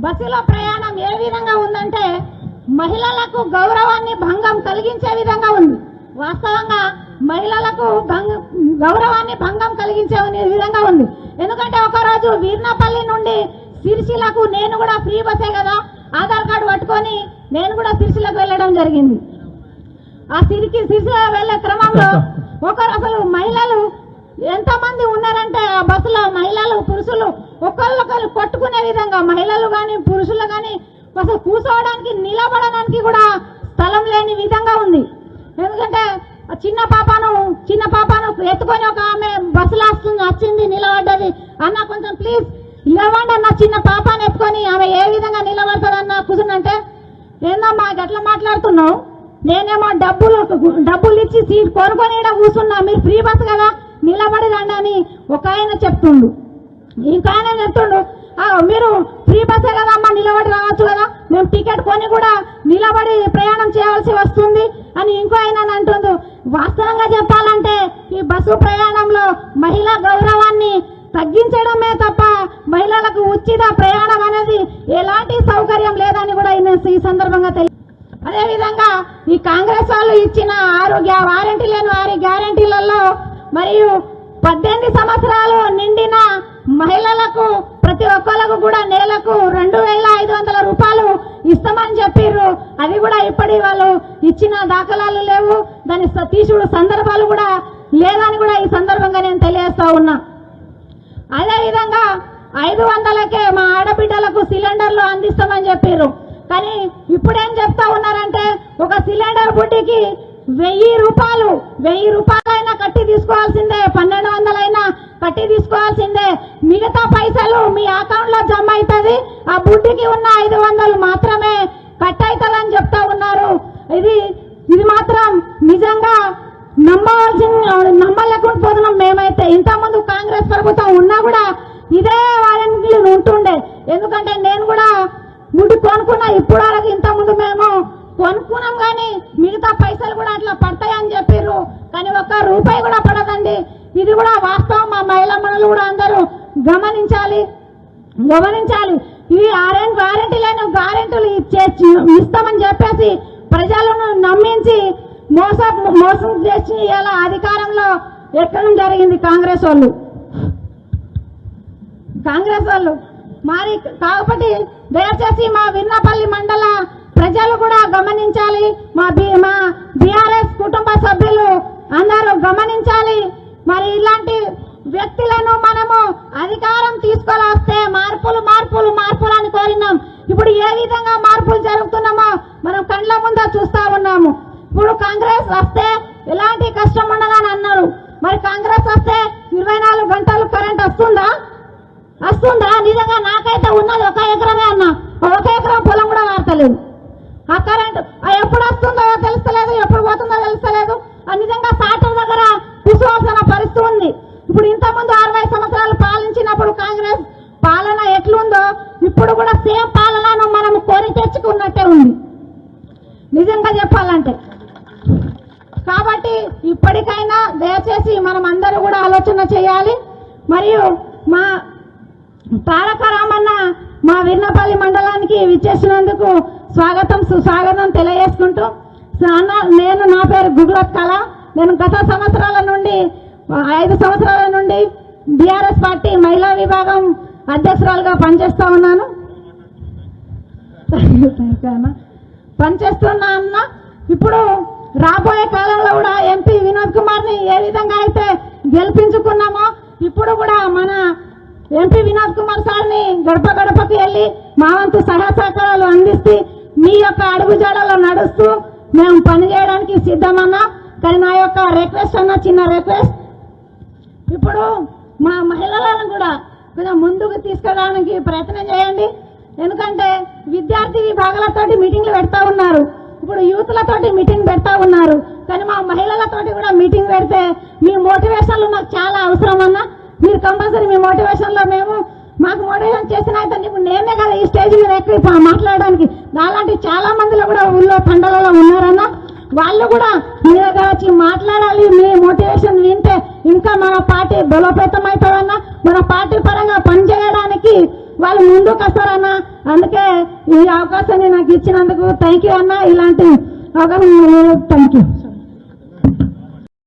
బస్సులో ప్రయాణం ఏ విధంగా ఉందంటే మహిళలకు గౌరవాన్ని భంగం కలిగించే విధంగా ఉంది. వాస్తవంగా మహిళలకు గౌరవాన్ని భంగం కలిగించే విధంగా ఉంది. ఎందుకంటే ఒకరోజు వీర్నపల్లి నుండి సిరిసిలకు నేను కూడా ఫ్రీ బస్సే కదా, ఆధార్ కార్డు పట్టుకొని నేను కూడా సిరిసిలకు వెళ్ళడం జరిగింది. ఆ సిరిసిల వెళ్ళే క్రమంలో ఒకరు అసలు మహిళలు ఎంతమంది ఉన్నారంటే ఆ బస్సులో మహిళలు పురుషులు ఒకళ్ళొకరు కొట్టుకునే విధంగా, మహిళలు కానీ పురుషులు కానీ అసలు కూర్చోవడానికి నిలబడడానికి కూడా స్థలం లేని విధంగా ఉంది. ఎందుకంటే చిన్న పాపను ఎత్తుకొని ఒక ఆమె బస్సులో వచ్చింది, నిలబడ్డది. అన్న కొంచెం ప్లీజ్ నిలబడి అన్న, చిన్న పాపను ఎత్తుకొని ఆమె ఏ విధంగా నిలబడతారన్న కూర్చుందంటే, ఏందమ్మా గట్లా మాట్లాడుతున్నావు, నేనేమో డబ్బులు ఇచ్చి సీట్ కొనుక్కొని ఇక్కడ కూర్చున్నా, మీరు ఫ్రీ బస్ కదా నిలబడి రండి అని ఒక ఆయన చెప్తుండు. ఇంకా ఆయన చెప్తుండు, మీరు ఫ్రీ బస్సే కదమ్మా నిలబడి రావచ్చు కదా, మేము టికెట్ కొని కూడా నిలబడి ప్రయాణం చేయవలసి వస్తుంది అని ఇంకో ఆయన అంటుండు. వాస్తవంగా చెప్పాలంటే ఈ బస్సు ప్రయాణంలో మహిళా గౌరవాన్ని తగ్గించడమే తప్ప మహిళలకు ఉచిత ప్రయాణం అనేది ఎలాంటి సౌకర్యం లేదని కూడా ఈ సందర్భంగా తెలియదు. అదేవిధంగా ఈ కాంగ్రెస్ వాళ్ళు ఇచ్చిన 6 గ్యారెంటీలలో మరియు 18 సంవత్సరాలు నిండిన మహిళలకు ప్రతి ఒక్కరికి కూడా నెలకు 2500 రూపాయలు ఇస్తామని చెప్పారు. అది కూడా ఇప్పటి వాళ్ళు ఇచ్చిన దాఖలాలు లేవు, దాని తీసుడు సందర్భాలు కూడా లేదని కూడా ఈ సందర్భంగా నేను తెలియజేస్తా ఉన్నా. అదేవిధంగా 500కే మా ఆడబిడ్డలకు సిలిండర్లు అందిస్తామని చెప్పారు. కానీ ఇప్పుడేం చెప్తా ఉన్నారంటే ఒక సిలిండర్ బుడ్డికి 1000 రూపాయలైనా కట్టి తీసుకోవాల్సిందే, 1200 అయినా కట్టి తీసుకోవాల్సిందే. మిగతా పైసలు మీ అకౌంట్ లో జమ అవుతుంది, ఆ బుడ్డికి ఉన్న 500 మాత్రమే కట్ అవుతుందని చెప్తా ఉన్నారు. ఇది మాత్రం నిజంగా నమ్మలేకుండా పోతున్నాం మేమైతే. ఇంతకుముందు కాంగ్రెస్ ప్రభుత్వం ఉన్నా కూడా ఇదే వారంటీ ఉంటుండే. ఎందుకంటే నేను కూడా ముందు కొనుక్కున్నా, ఇప్పుడు వరకు ఇంతకుముందు మేము కొనుక్కున్నాం కానీ మిగతా పైసలు కూడా అట్లా పడతాయని చెప్పారు. కానీ ఒక్క రూపాయి కూడా పడదండి. ఇది కూడా వాస్తవం. మా మహిళా మనులు కూడా అందరూ గమనించాలి. ఇవి గ్యారెంటీలు ఇస్తామని చెప్పేసి ప్రజలను నమ్మించి మోసం చేసి ఇలా అధికారంలో ఎక్కడం జరిగింది కాంగ్రెస్ వాళ్ళు. మరి కాబట్టి దయచేసి మా వీర్నపల్లి మండల ప్రజలు కూడా గమనించాలి, మా బీఆర్ఎస్ కుటుంబ సభ్యులు అందరూ గమనించాలి. మరి ఇలాంటి వ్యక్తులను మనము అధికారం తీసుకొస్తే మార్పులు అని కోరినాం. ఇప్పుడు ఏ విధంగా మార్పులు జరుగుతున్నామో మనం కండ్ల ముందు చూస్తా ఉన్నాము. ఇప్పుడు కాంగ్రెస్ వస్తే ఎలాంటి కష్టం ఉండదని అన్నారు. మరి కాంగ్రెస్ వస్తే 24 గంటలు కరెంట్ వస్తుందా? నిజంగా నాకైతే ఉన్నది 1 ఎకరమే అన్న, 1 ఎకరం పొలం కూడా వాడతలేదు. ఆ కరెంట్ ఎప్పుడు వస్తుందో తెలుస్తలేదు, ఎప్పుడు పోతుందో తెలుస్తలేదు. నిజంగా సాటర్ దగ్గర కూర్చోవాల్సిన పరిస్థితి ఉంది. ఇప్పుడు ఇంతకుముందు 60 సంవత్సరాలు పాలించినప్పుడు కాంగ్రెస్ పాలన ఎట్లుందో ఇప్పుడు కూడా సేమ్ పాలనను మనం కోరి తెచ్చుకున్నట్టే ఉంది నిజంగా చెప్పాలంటే. కాబట్టి ఇప్పటికైనా దయచేసి మనం అందరూ కూడా ఆలోచన చేయాలి. మరియు మా తారక రామన్న మా వీర్నపల్లి మండలానికి విచ్చేసినందుకు సుస్వాగతం తెలియజేసుకుంటూ, నా పేరు గుగ్లత్ కళ. నేను గత 5 సంవత్సరాల నుండి బీఆర్ఎస్ పార్టీ మహిళా విభాగం అధ్యక్షురాలుగా పనిచేస్తా ఉన్నాను. ఇప్పుడు రాబోయే కాలంలో కూడా ఎంపీ వినోద్ కుమార్ని ఏ విధంగా అయితే గెలిపించుకున్నామో ఇప్పుడు కూడా మన ఎంపీ వినోద్ కుమార్ సార్ని గడపకి వెళ్ళి మా వంతు సహాయ సహకారాలు అందిస్తూ మీ యొక్క అడుగుజాడలో నడుస్తూ మేము పనిచేయడానికి సిద్ధమన్నా. కానీ నా యొక్క చిన్న రిక్వెస్ట్, ఇప్పుడు మా మహిళలను కూడా కొంచెం ముందుకు తీసుకెళ్ళడానికి ప్రయత్నం చేయండి. ఎందుకంటే విద్యార్థి విభాగాలతోటి మీటింగ్లు పెడతా ఉన్నారు, ఇప్పుడు యూత్లతోటి మీటింగ్ పెడతా ఉన్నారు. కానీ మా మహిళలతోటి కూడా మీటింగ్ పెడితే మీ మోటివేషన్లు నాకు చాలా అవసరం అన్నా. మీరు కంపల్సరీ మీ మోటివేషన్లో మాకు మోటివేషన్ చేసిన అయితే ఇప్పుడు నేనే కదా ఈ స్టేజ్ మీద ఎక్కి మాట్లాడడానికి. అలాంటి చాలా మందిలో కూడా ఊళ్ళో తండలలో ఉన్నారన్నా. వాళ్ళు కూడా మీ దగ్గర వచ్చి మాట్లాడాలి. మీ మోటివేషన్ వింటే ఇంకా మన పార్టీ బలోపేతం అవుతుందన్నా. మన పార్టీ పరంగా పనిచేయడానికి వాళ్ళు ముందుకు వస్తారన్న. అందుకే ఈ అవకాశాన్ని నాకు ఇచ్చినందుకు థ్యాంక్ యూ అన్న. ఇలాంటి అవకాశం థ్యాంక్ యూ.